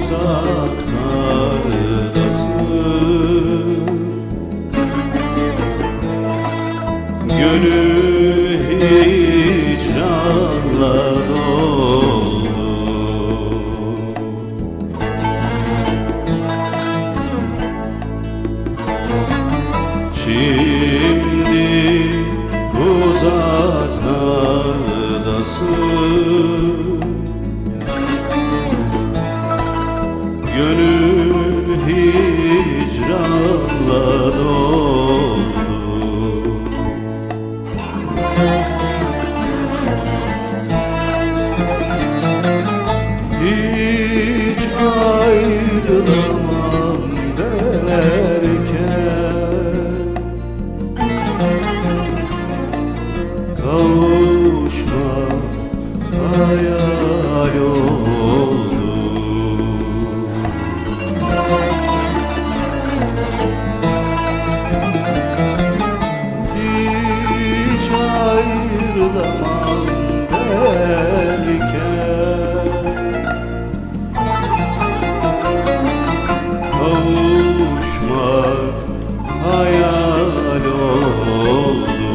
uzaklardasın. Gönül hicranla doldu. Şimdi uzaklardasın. Gönül hicranla doldu. Hiç ayrılamam derken kavuşmak hayal oldu. Hiç ayrılamam derken kavuşmak hayal oldu.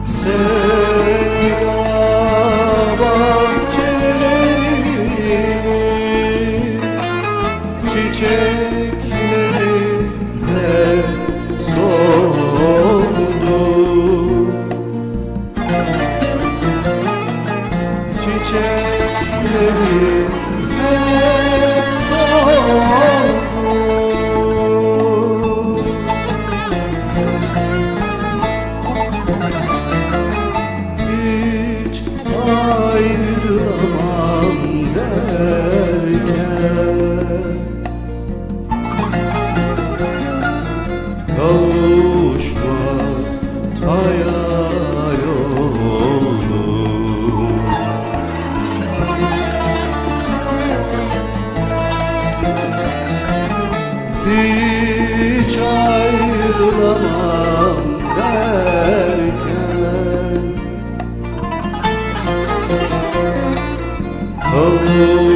Sevda bahçelerinin çiçekleri hep soldu. Çiçekleri hep soldu. Hiç ayrılamam derken kavuşmak hayal oldu. Hiç ayrılamam derken kavuşmak